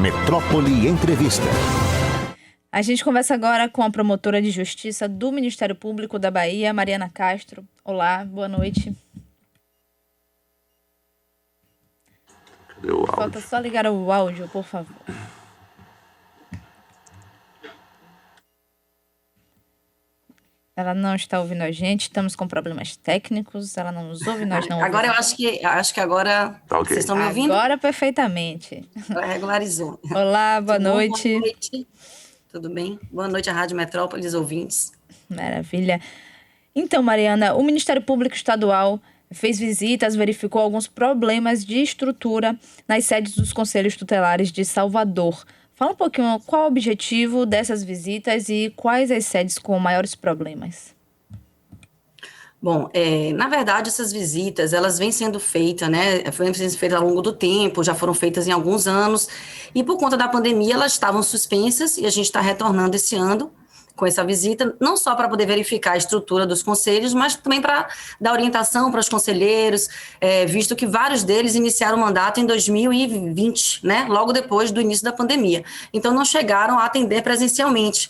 Metrópole Entrevista. A gente conversa agora com a promotora de justiça do Ministério Público da Bahia, Mariana Castro. Olá, boa noite. Cadê o áudio? Falta só ligar o áudio, por favor. Ela não está ouvindo a gente, estamos com problemas técnicos, ela não nos ouve, nós não ouvimos. Agora eu acho que agora Tá ok. vocês estão me ouvindo? Agora perfeitamente. Ela regularizou. Olá, boa Tudo bom? noite. Boa noite. Tudo bem? Boa noite à Rádio Metrópole, ouvintes. Maravilha. Então, Mariana, o Ministério Público Estadual fez visitas, verificou alguns problemas de estrutura nas sedes dos Conselhos Tutelares de Salvador. Fala um pouquinho qual é o objetivo dessas visitas e quais as sedes com maiores problemas. Bom, na verdade, essas visitas, elas vêm sendo feitas, né? Vêm sendo feitas ao longo do tempo, já foram feitas em alguns anos, e por conta da pandemia, elas estavam suspensas, e a gente está retornando esse ano com essa visita, não só para poder verificar a estrutura dos conselhos, mas também para dar orientação para os conselheiros, visto que vários deles iniciaram o mandato em 2020, né? Logo depois do início da pandemia. Então, não chegaram a atender presencialmente.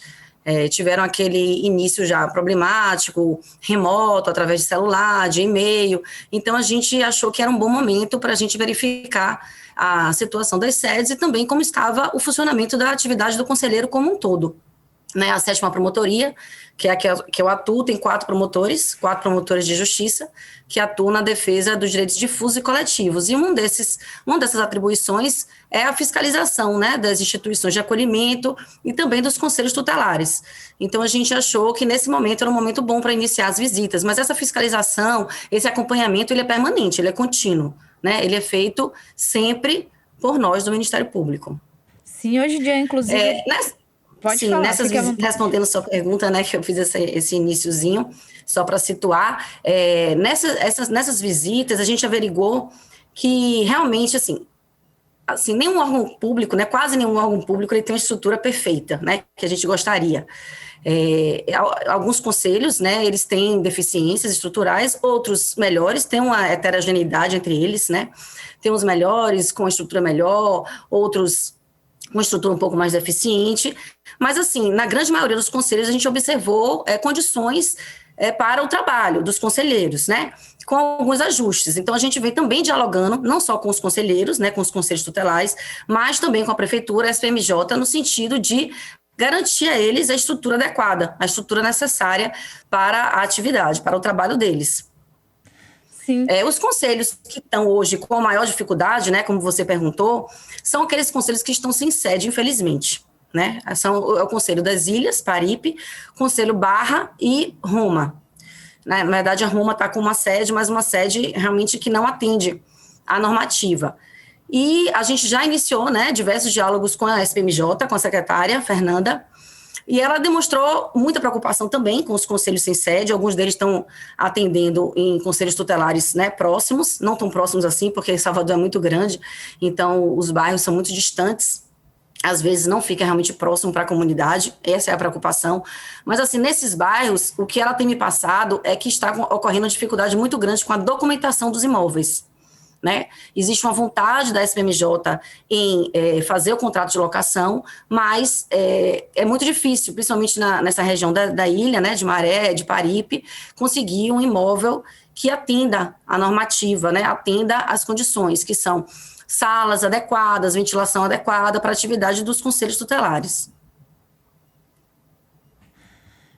Tiveram aquele início já problemático, remoto, através de celular, de e-mail. Então, a gente achou que era um bom momento para a gente verificar a situação das sedes e também como estava o funcionamento da atividade do conselheiro como um todo. Né, a 7ª promotoria, que eu atuo, tem 4 promotores de justiça, que atuam na defesa dos direitos difusos e coletivos. E uma dessas atribuições é a fiscalização, né, das instituições de acolhimento e também dos conselhos tutelares. Então, a gente achou que nesse momento era um momento bom para iniciar as visitas, mas essa fiscalização, esse acompanhamento, ele é permanente, ele é contínuo, né, ele é feito sempre por nós do Ministério Público. Sim, hoje em dia, inclusive... Pode Sim, falar, respondendo a sua pergunta, né, que eu fiz esse iniciozinho, só para situar, nessas visitas a gente averigou que realmente, assim, nenhum órgão público, né, quase nenhum órgão público, ele tem uma estrutura perfeita, né, que a gente gostaria. Alguns conselhos, né, eles têm deficiências estruturais, outros melhores, tem uma heterogeneidade entre eles, né, tem uns melhores, com estrutura melhor, outros uma estrutura um pouco mais deficiente, mas assim, na grande maioria dos conselhos a gente observou condições para o trabalho dos conselheiros, né, com alguns ajustes. Então a gente vem também dialogando, não só com os conselheiros, né, com os conselhos tutelares, mas também com a prefeitura, a SPMJ, no sentido de garantir a eles a estrutura adequada, a estrutura necessária para a atividade, para o trabalho deles. Sim. Os conselhos que estão hoje com a maior dificuldade, né, como você perguntou, são aqueles conselhos que estão sem sede, infelizmente, né? É o Conselho das Ilhas, Paripe, Conselho Barra e Roma. Na verdade, a Roma está com uma sede, mas uma sede realmente que não atende à normativa. E a gente já iniciou, né, diversos diálogos com a SPMJ, com a secretária Fernanda, e ela demonstrou muita preocupação também com os conselhos sem sede. Alguns deles estão atendendo em conselhos tutelares, né, próximos, não tão próximos assim, porque Salvador é muito grande, então os bairros são muito distantes, às vezes não fica realmente próximo para a comunidade, essa é a preocupação. Mas assim, nesses bairros, o que ela tem me passado é que está ocorrendo uma dificuldade muito grande com a documentação dos imóveis. Né? Existe uma vontade da SPMJ em fazer o contrato de locação, mas é muito difícil, principalmente nessa região da ilha, né, de Maré, de Paripe, conseguir um imóvel que atenda a normativa, né, atenda às condições, que são salas adequadas, ventilação adequada para a atividade dos conselhos tutelares.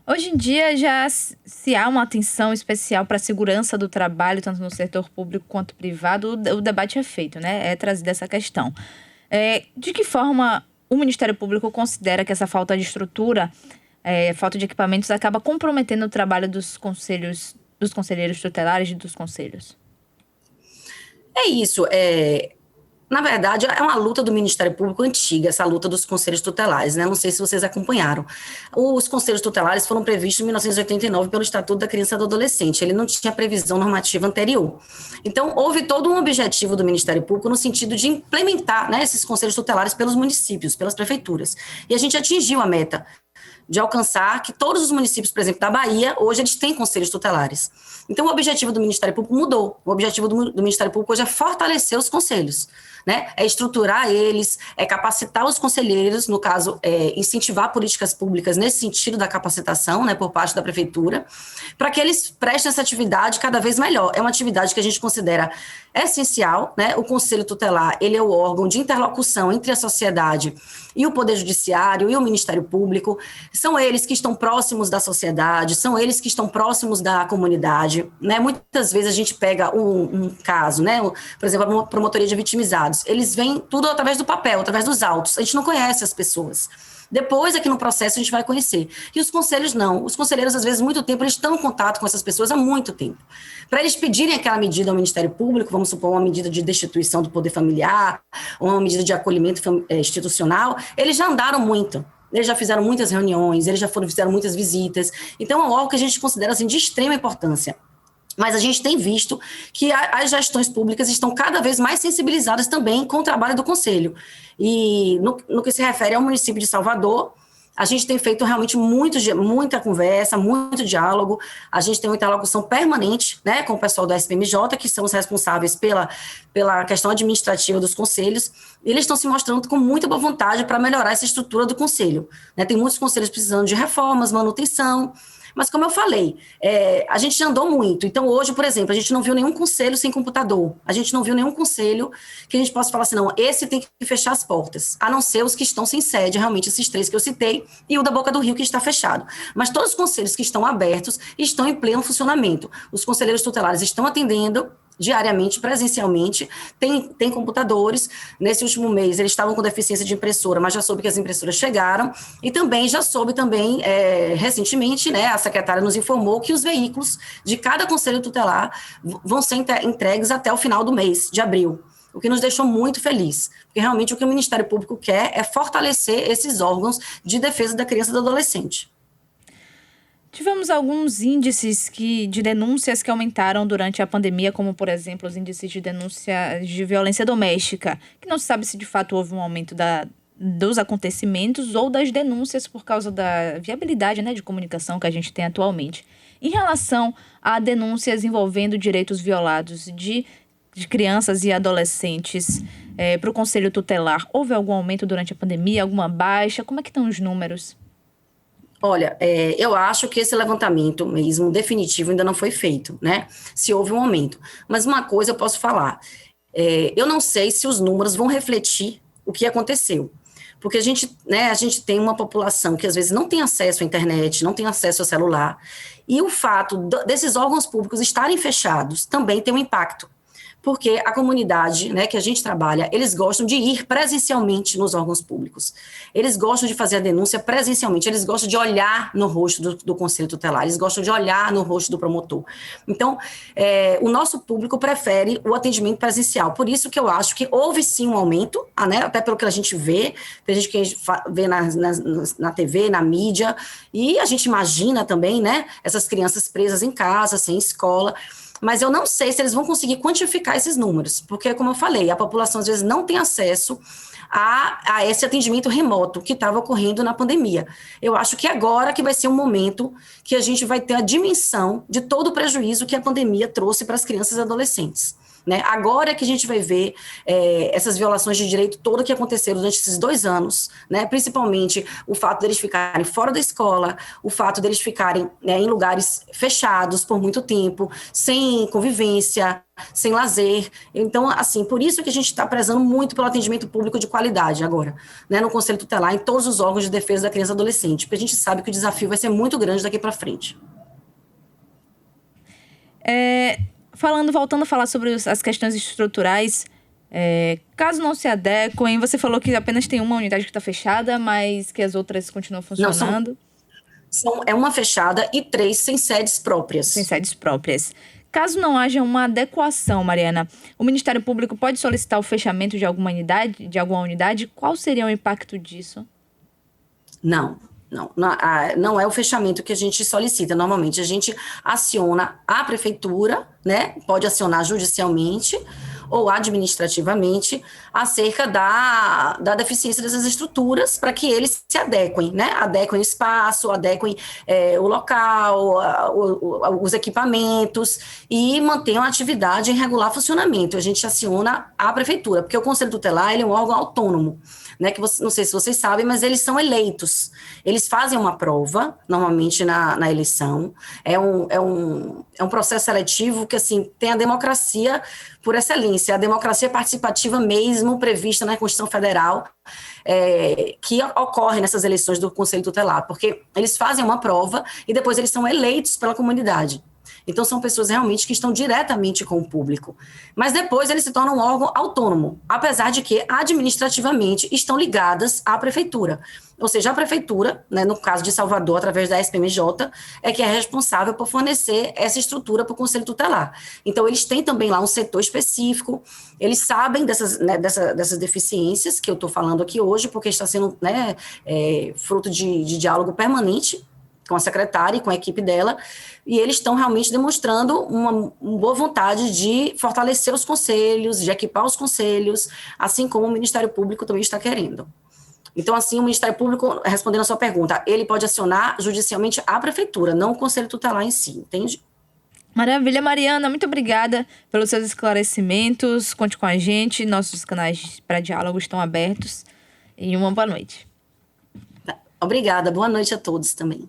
Hoje em dia já se há uma atenção especial para a segurança do trabalho, tanto no setor público quanto privado, o debate é feito, né? É trazida essa questão. De que forma o Ministério Público considera que essa falta de estrutura, falta de equipamentos, acaba comprometendo o trabalho dos conselheiros tutelares e dos conselhos? É isso, na verdade, é uma luta do Ministério Público antiga, essa luta dos conselhos tutelares, né? Não sei se vocês acompanharam. Os conselhos tutelares foram previstos em 1989 pelo Estatuto da Criança e do Adolescente. Ele não tinha previsão normativa anterior. Então, houve todo um objetivo do Ministério Público no sentido de implementar, né, esses conselhos tutelares pelos municípios, pelas prefeituras. E a gente atingiu a meta. de alcançar que todos os municípios, por exemplo, da Bahia, hoje eles têm conselhos tutelares. Então, o objetivo do Ministério Público mudou. O objetivo do Ministério Público hoje é fortalecer os conselhos, né? É estruturar eles, é capacitar os conselheiros, no caso, incentivar políticas públicas nesse sentido da capacitação, né, por parte da prefeitura, para que eles prestem essa atividade cada vez melhor. É uma atividade que a gente considera essencial, né? O Conselho Tutelar, ele é o órgão de interlocução entre a sociedade e o Poder Judiciário e o Ministério Público. São eles que estão próximos da sociedade, são eles que estão próximos da comunidade, né? Muitas vezes a gente pega um caso, né? Por exemplo, a promotoria de vitimizados. Eles veem tudo através do papel, através dos autos. A gente não conhece as pessoas. Depois, aqui no processo, a gente vai conhecer. E os conselhos não. Os conselheiros, às vezes, muito tempo, eles estão em contato com essas pessoas há muito tempo. Para eles pedirem aquela medida ao Ministério Público, vamos supor, uma medida de destituição do poder familiar, ou uma medida de acolhimento institucional, eles já andaram muito. Eles já fizeram muitas reuniões, eles já fizeram muitas visitas. Então, é um órgão que a gente considera assim, de extrema importância. Mas a gente tem visto que as gestões públicas estão cada vez mais sensibilizadas também com o trabalho do Conselho. E no que se refere ao município de Salvador, a gente tem feito realmente muita conversa, muito diálogo. A gente tem uma interlocução permanente, né, com o pessoal da SPMJ, que são os responsáveis pela questão administrativa dos conselhos. E eles estão se mostrando com muita boa vontade para melhorar essa estrutura do conselho, né? Tem muitos conselhos precisando de reformas, manutenção. Mas, como eu falei, a gente já andou muito. Então, hoje, por exemplo, a gente não viu nenhum conselho sem computador. A gente não viu nenhum conselho que a gente possa falar assim, não, esse tem que fechar as portas. A não ser os que estão sem sede, realmente, esses 3 que eu citei, e o da Boca do Rio, que está fechado. Mas todos os conselhos que estão abertos estão em pleno funcionamento. Os conselheiros tutelares estão atendendo diariamente, presencialmente, tem computadores. Nesse último mês, eles estavam com deficiência de impressora, mas já soube que as impressoras chegaram, e também já soube recentemente, né, a secretária nos informou que os veículos de cada conselho tutelar vão ser entregues até o final do mês de abril, o que nos deixou muito feliz, porque realmente o que o Ministério Público quer é fortalecer esses órgãos de defesa da criança e do adolescente. Tivemos alguns índices de denúncias que aumentaram durante a pandemia, como, por exemplo, os índices de denúncia de violência doméstica, que não se sabe se de fato houve um aumento dos acontecimentos ou das denúncias por causa da viabilidade, né, de comunicação que a gente tem atualmente. Em relação a denúncias envolvendo direitos violados de crianças e adolescentes para o Conselho Tutelar, houve algum aumento durante a pandemia, alguma baixa? Como é que estão os números? Olha, eu acho que esse levantamento mesmo definitivo ainda não foi feito, né? Se houve um aumento. Mas uma coisa eu posso falar, eu não sei se os números vão refletir o que aconteceu. Porque a gente tem uma população que às vezes não tem acesso à internet, não tem acesso ao celular, e o fato desses órgãos públicos estarem fechados também tem um impacto. Porque a comunidade, né, que a gente trabalha, eles gostam de ir presencialmente nos órgãos públicos. Eles gostam de fazer a denúncia presencialmente, eles gostam de olhar no rosto do Conselho Tutelar, eles gostam de olhar no rosto do promotor. Então, o nosso público prefere o atendimento presencial. Por isso que eu acho que houve sim um aumento, né, até pelo que a gente vê, tem gente que vê na TV, na mídia, e a gente imagina também, né, essas crianças presas em casa, sem escola. Mas eu não sei se eles vão conseguir quantificar esses números, porque, como eu falei, a população às vezes não tem acesso a esse atendimento remoto que estava ocorrendo na pandemia. Eu acho que agora que vai ser um momento que a gente vai ter a dimensão de todo o prejuízo que a pandemia trouxe para as crianças e adolescentes. Né? Agora que a gente vai ver essas violações de direito todas que aconteceram durante esses 2 anos, né? Principalmente o fato deles ficarem fora da escola, o fato deles ficarem, né, em lugares fechados por muito tempo, sem convivência, sem lazer. Então, assim, por isso que a gente está prezando muito pelo atendimento público de qualidade agora, né, no Conselho Tutelar, em todos os órgãos de defesa da criança e adolescente, porque a gente sabe que o desafio vai ser muito grande daqui para frente. Voltando a falar sobre as questões estruturais, caso não se adequem, você falou que apenas tem uma unidade que está fechada, mas que as outras continuam funcionando. É uma fechada e 3 sem sedes próprias. Sem sedes próprias. Caso não haja uma adequação, Mariana, o Ministério Público pode solicitar o fechamento de alguma unidade? Qual seria o impacto disso? Não é o fechamento que a gente solicita. Normalmente a gente aciona a prefeitura, né? Pode acionar judicialmente, ou administrativamente acerca da deficiência dessas estruturas para que eles se adequem, né? Adequem o espaço, adequem o local, os equipamentos e mantenham a atividade em regular funcionamento. A gente aciona a prefeitura, porque o Conselho Tutelar ele é um órgão autônomo, né, que não sei se vocês sabem, mas eles são eleitos. Eles fazem uma prova, normalmente na eleição. É um processo seletivo que, assim, tem a democracia por excelência, a democracia participativa mesmo, prevista na Constituição Federal, que ocorre nessas eleições do Conselho Tutelar, porque eles fazem uma prova e depois eles são eleitos pela comunidade. Então, são pessoas realmente que estão diretamente com o público. Mas depois eles se tornam um órgão autônomo, apesar de que administrativamente estão ligadas à prefeitura. Ou seja, a prefeitura, né, no caso de Salvador, através da SPMJ, é que é responsável por fornecer essa estrutura para o Conselho Tutelar. Então, eles têm também lá um setor específico, eles sabem dessas deficiências que eu estou falando aqui hoje, porque está sendo, né, fruto de diálogo permanente com a secretária e com a equipe dela, e eles estão realmente demonstrando uma boa vontade de fortalecer os conselhos, de equipar os conselhos, assim como o Ministério Público também está querendo. Então, assim, o Ministério Público, respondendo a sua pergunta, ele pode acionar judicialmente a prefeitura, não o Conselho Tutelar em si, entende? Maravilha, Mariana. Muito obrigada pelos seus esclarecimentos. Conte com a gente. Nossos canais para diálogo estão abertos. E uma boa noite. Obrigada. Boa noite a todos também.